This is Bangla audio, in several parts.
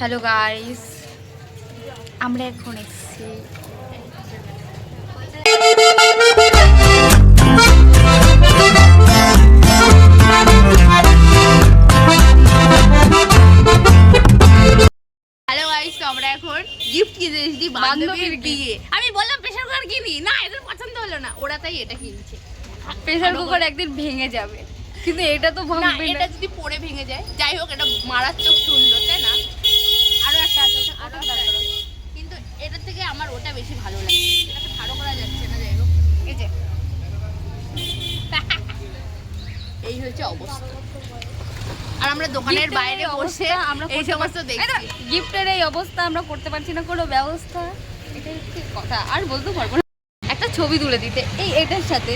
হ্যালো গাইস, আমরা এখন এসেছি হ্যালো গাইস, তো আমরা এখন গিফট কিনে এসেছি বান্ধবীর বিয়ে। আমি বললাম প্রেসার কুকার কিনি না, এদের পছন্দ হলো না, ওরা তাই এটা কিনছে। প্রেসার কুকার একদিন ভেঙে যাবে, কিন্তু এটা তো ভাঙবে না। এটা যদি পড়ে ভেঙে যায়, যাই হোক, এটা মারাত্মক সুন্দর, তাই না? আরো একটা আছে, ওটা কিন্তু এটার থেকে আমার ওটা বেশি ভালো লাগে। এটাকে ভালো করা যাচ্ছে না, যাই হোক। এই যে এই হচ্ছে অবস্থা। আর আমরা দোকানের বাইরে বসে আমরা এই সমস্ত দেখছি। গিফটের এই অবস্থা আমরা করতে পারছি না কোনো ব্যবস্থা, এটাই হচ্ছে কথা। আর বলতে পারবো না একটা ছবি তুলে দিতে এটার সাথে,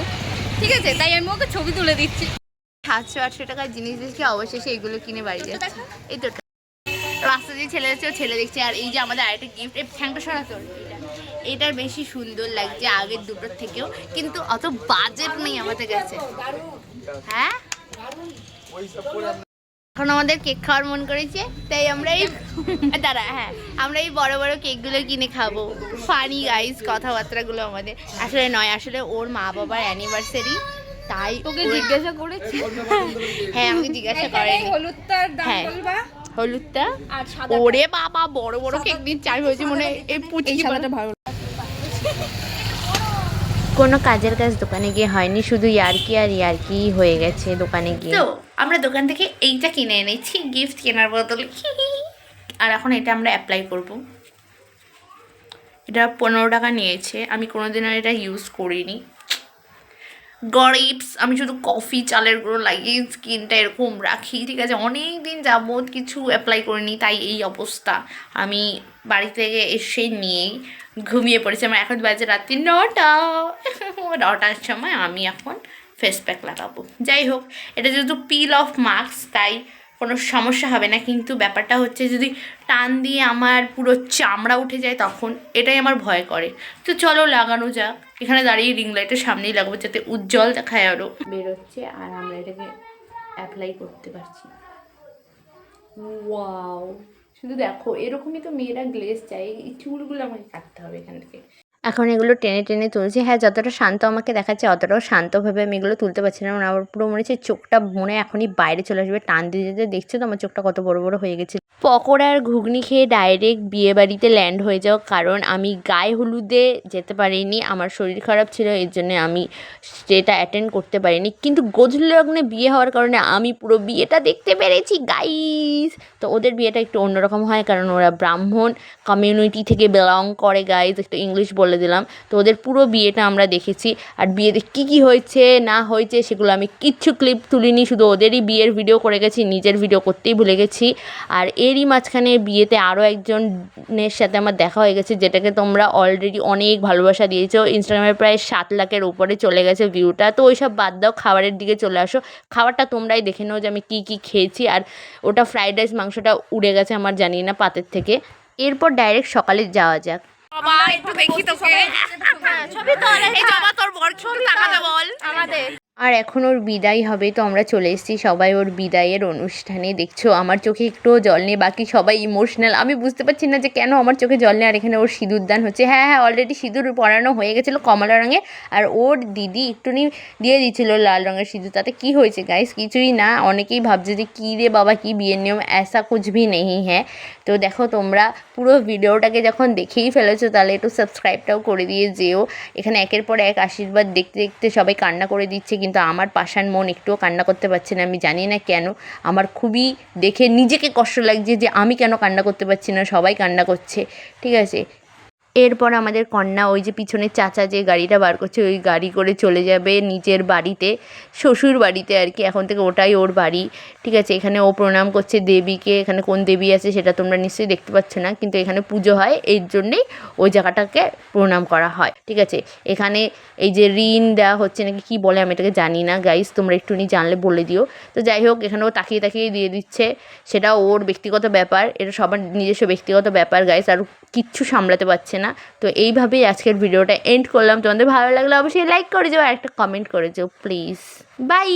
ঠিক আছে? তাই আমি ওকে ছবি তুলে দিচ্ছি। 700-800 টাকার জিনিস দেখে অবশেষে এগুলো কিনে বাড়ি যাচ্ছে। এই তো রাস্তা দিয়ে ছেলে যাচ্ছে, ছেলে দেখছে। আর এই যে আমাদের আরেকটা গিফট, এই ঠ্যাংটা সরাতর, এটার বেশি সুন্দর লাগছে আগের দুটোর থেকেও, কিন্তু অত বাজেট নেই আমাদের কাছে। হ্যাঁ, এখন আমাদের কেক খাওয়ার মন করেছে, তাই আমরা এই আমরা এই বড় বড় কেকগুলো কিনে খাবো। ফানি গাইস, কথাবার্তাগুলো আমাদের আসলে নয়, আসলে ওর মা বাবার অ্যানিভার্সারি, তাই ওকে জিজ্ঞাসা করেছি। হ্যাঁ, আমাকে জিজ্ঞাসা করেনি। হলুদটা ওরে বাবা, বড় বড় কেক দিচ্ছে। আমি বলছি মনে এই পুচকি পাতাটা ভালো। কোনো কাজের কাজ দোকানে গিয়ে হয়নি, শুধু ইয়ার্কি আর ইয়ার্কি হয়ে গেছে দোকানে গিয়ে। তো আমরা দোকান থেকে এইটা কিনে এনেছি গিফট কেনার বদলে। আর এখন এটা আমরা অ্যাপ্লাই করব। এটা 15 টাকা নিয়েছে, আমি কোনোদিন আর এটা ইউজ করিনি। গরিবস, আমি শুধু কফি চালের গুঁড়ো লাগিয়ে স্কিনটা এরকম রাখি, ঠিক আছে? অনেক দিন যাবত কিছু অ্যাপ্লাই করিনি, তাই এই অবস্থা। আমি বাড়ি থেকে এসে নিয়েই ঘুমিয়ে পড়েছি। আমার এখন বাজে রাত্রি 9টার সময় আমি এখন ফেস প্যাক লাগাবো। যাই হোক, এটা যেহেতু পিল অফ মাস্ক, তাই কোনো সমস্যা হবে না, কিন্তু ব্যাপারটা হচ্ছে যদি টান দিয়ে আমার পুরো চামড়া উঠে যায় তখন এটাই আমার ভয় করে। তো চলো লাগানো যাক। এখানে দাঁড়িয়ে রিং লাইটের সামনেই লাগাবো যাতে উজ্জ্বল দেখায় আরও। বেরোচ্ছে আর আমরা এটাকে অ্যাপ্লাই করতে পারছি। ওয়াও, শুধু দেখো, এরকমই তো মেয়েরা গ্লেজ চাই। এই চুলগুলো আমাকে কাটতে হবে এখান থেকে। এখন এগুলো টেনে টেনে তুলছি। হ্যাঁ, যতটা শান্ত আমাকে দেখাচ্ছে অতটাও শান্তভাবে আমি এগুলো তুলতে পারছি না। আমার পুরো মনে হচ্ছে চোখটা মনে এখনই বাইরে চলে আসবে। টান দিয়ে যেতে দেখছো তো আমার চোখটা কত বড় বড় হয়ে গেছে। পকোড়া আর ঘুগনি খেয়ে ডাইরেক্ট বিয়েবাড়িতে ল্যান্ড হয়ে যাও, কারণ আমি গায়ে হলুদে যেতে পারিনি। আমার শরীর খারাপ ছিল, এর জন্যে আমি সেটা অ্যাটেন্ড করতে পারিনি। কিন্তু গোধূলি লগ্নে বিয়ে হওয়ার কারণে আমি পুরো বিয়েটা দেখতে পেরেছি গাইস। তো ওদের বিয়েটা একটু অন্যরকম হয়, কারণ ওরা ব্রাহ্মণ কমিউনিটি থেকে বিলং করে গাইস। একটু ইংলিশ বলে দিলাম। তো ওদের পুরো বিয়েটা আমরা দেখেছি। আর বিয়েতে কী হয়েছে না হয়েছে সেগুলো আমি কিচ্ছু ক্লিপ তুলিনি, শুধু ওদেরই বিয়ের ভিডিও করে গেছি, নিজের ভিডিও করতেই ভুলে গেছি। আর এরই মাঝখানে বিয়েতে আরও একজনের সাথে আমার দেখা হয়ে গেছে, যেটাকে তোমরা অলরেডি অনেক ভালোবাসা দিয়েছো। ইনস্টাগ্রামে প্রায় 7 লাখের উপরে চলে গেছে ভিউটা। তো ওইসব বাদ দাও, খাবারের দিকে চলে আসো। খাবারটা তোমরাই দেখে নাও যে আমি কী খেয়েছি। আর ওটা ফ্রাইড রাইস মাংসটা উড়ে গেছে আমার, জানি না, পাতের থেকে। এরপর ডাইরেক্ট সকালে যাওয়া যাক। বাবা একটু দেখি তোকে, ছবি তো এই জবা তোর বড় ছবি তাকাতে বল আমাদের। আর এখন ওর বিদায় হবে, তো আমরা চলে এসেছি সবাই ওর বিদায়ের অনুষ্ঠানে। দেখছো আমার চোখে একটুও জল নেই, বাকি সবাই ইমোশনাল। আমি বুঝতে পারছি না যে কেন আমার চোখে জল নেই। আর এখানে ওর সিঁদুরদান হচ্ছে। হ্যাঁ, অলরেডি সিঁদুর পরানো হয়ে গেছিলো কমলা রঙের, আর ওর দিদি একটুনি দিয়ে দিয়েছিল লাল রঙের সিঁদুর। তাতে কি হয়েছে গাইস? কিছুই না। অনেকেই ভাবছে যে কী রে বাবা, কী বিয়ের নিয়ম, ऐसा कुछ भी नहीं है। তো দেখো, তোমরা পুরো ভিডিওটাকে যখন দেখেই ফেলেছো তাহলে একটু সাবস্ক্রাইবটাও করে দিয়ে যেও। এখানে একের পর এক আশীর্বাদ দেখতে দেখতে সবাই কান্না করে দিচ্ছে, কিন্তু আমার পাষাণ মন একটুও কান্না করতে পারছে না। আমি জানি না কেন, আমার খুবই দেখে নিজেকে কষ্ট লাগছে যে আমি কেন কান্না করতে পারছি না, সবাই কান্না করছে, ঠিক আছে? এরপর আমাদের কন্যা ওই যে পিছনের চাচা যে গাড়িটা বার করছে, ওই গাড়ি করে চলে যাবে নিজের বাড়িতে, শ্বশুর বাড়িতে আর কি। এখন থেকে ওটাই ওর বাড়ি, ঠিক আছে? এখানে ও প্রণাম করছে দেবীকে। এখানে কোন দেবী আছে সেটা তোমরা নিশ্চয়ই দেখতে পাচ্ছ না, কিন্তু এখানে পুজো হয়, এর জন্যেই ওই জায়গাটাকে প্রণাম করা হয়, ঠিক আছে? এখানে এই যে ঋণ দেওয়া হচ্ছে নাকি কী বলে আমি এটাকে জানি না গাইস, তোমরা একটুনি জানলে বলে দিও। তো যাই হোক, এখানে ও তাকিয়ে তাকিয়ে দিয়ে দিচ্ছে, সেটা ওর ব্যক্তিগত ব্যাপার, এটা সবার নিজস্ব ব্যক্তিগত ব্যাপার গাইস। আর কিচ্ছু সামলাতে পারছে না। তো এইভাবেই আজকের ভিডিওটা এন্ড করলাম। তোমাদের ভালো লাগলে অবশ্যই লাইক করে যাও আর একটা কমেন্ট করে যাও প্লিজ। বাই।